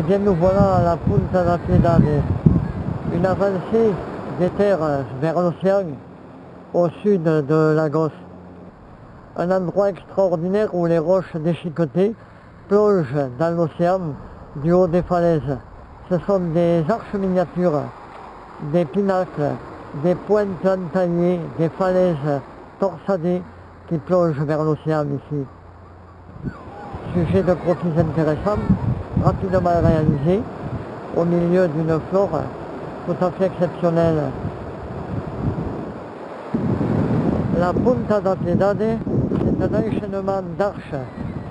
Eh bien nous voilà à la Punta da Piedade, une avancée des terres vers l'océan au sud de Lagos. Un endroit extraordinaire où les roches déchiquetées plongent dans l'océan du haut des falaises. Ce sont des arches miniatures, des pinacles, des pointes entaillées, des falaises torsadées qui plongent vers l'océan ici. Sujet de croquis intéressant, rapidement réalisé, au milieu d'une flore tout à fait exceptionnelle. La Punta da Piedade, c'est un enchaînement d'arches,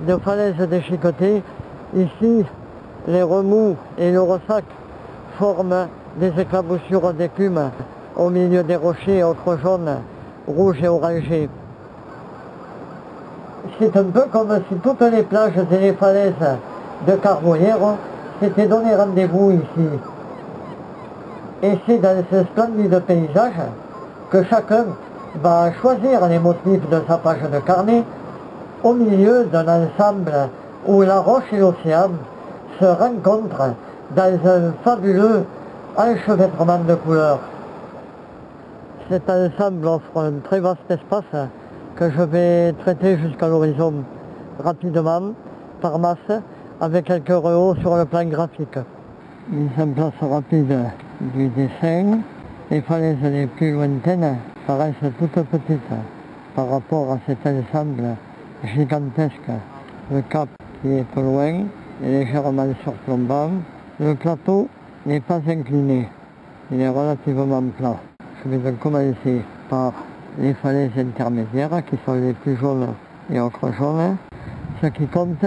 de falaises déchiquetées. Ici, les remous et le ressac forment des éclaboussures d'écume au milieu des rochers ocre jaune, rouges et orangés. C'est un peu comme si toutes les plages et les falaises de Carbonero s'étaient donné rendez-vous ici. Et c'est dans ce splendide paysage que chacun va choisir les motifs de sa page de carnet au milieu d'un ensemble où la roche et l'océan se rencontrent dans un fabuleux enchevêtrement de couleurs. Cet ensemble offre un très vaste espace que je vais traiter jusqu'à l'horizon rapidement, par masse, avec quelques rehausses sur le plan graphique. Mise en place rapide du dessin. Les falaises les plus lointaines paraissent toutes petites par rapport à cet ensemble gigantesque. Le cap qui est peu loin est légèrement surplombant. Le plateau n'est pas incliné, il est relativement plat. Je vais donc commencer par les falaises intermédiaires qui sont les plus jaunes et ocre jaune. Ce qui compte,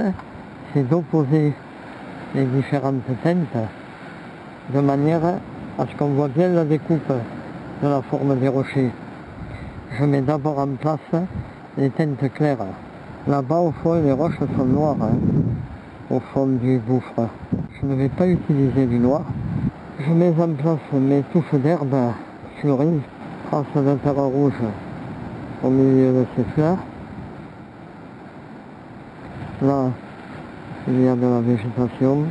c'est d'opposer les différentes teintes de manière à ce qu'on voit bien la découpe de la forme des rochers. Je mets d'abord en place les teintes claires. Là-bas au fond les roches sont noires, au fond du gouffre. Je ne vais pas utiliser du noir. Je mets en place mes touffes d'herbe fleuries, traces de terre rouge au milieu de ces fleurs. Là, il y a de la végétation.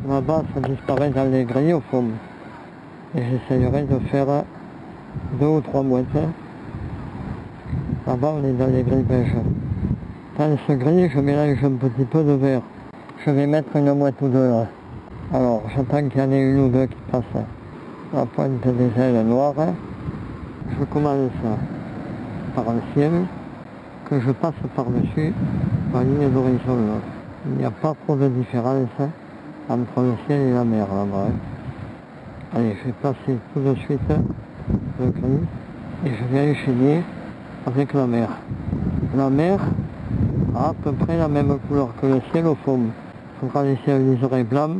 Là-bas, ça disparaît dans les grilles au fond. Et j'essayerai de faire 2 ou 3 mouettes. Là-bas, on est dans les grilles beiges. Dans ce gris, je mélange un petit peu de vert. Je vais mettre une mouette ou deux là. Alors, j'attends qu'il y en ait une ou deux qui passent la pointe des ailes noires. Je commence par un ciel que je passe par-dessus la ligne d'horizon. Il n'y a pas trop de différence entre le ciel et la mer là-bas. Allez, je vais passer tout de suite le gris et je vais enchaîner avec la mer. La mer a à peu près la même couleur que le ciel au fond. Il faudra laisser un liseré blanc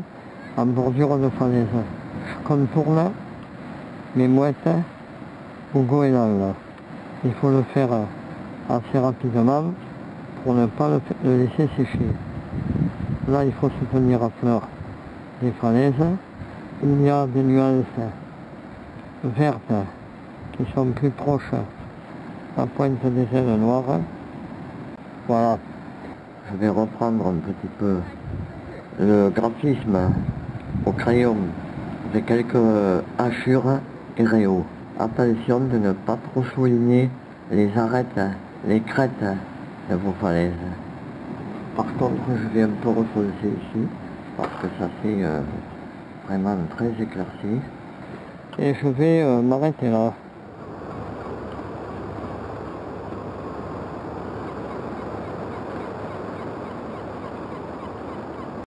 en bordure de falaise. Je contourne mes mouettes au goéland. Il faut le faire assez rapidement pour ne pas le laisser sécher. Là, il faut se tenir à fleur des falaises. Il y a des nuances vertes qui sont plus proches à la pointe des ailes noires. Voilà, je vais reprendre un petit peu le graphisme au crayon avec quelques hachures et rayons. Attention de ne pas trop souligner les arêtes, les crêtes de vos falaises. Par contre, je vais un peu refoncer ici parce que ça fait vraiment très éclairci. Et je vais m'arrêter là.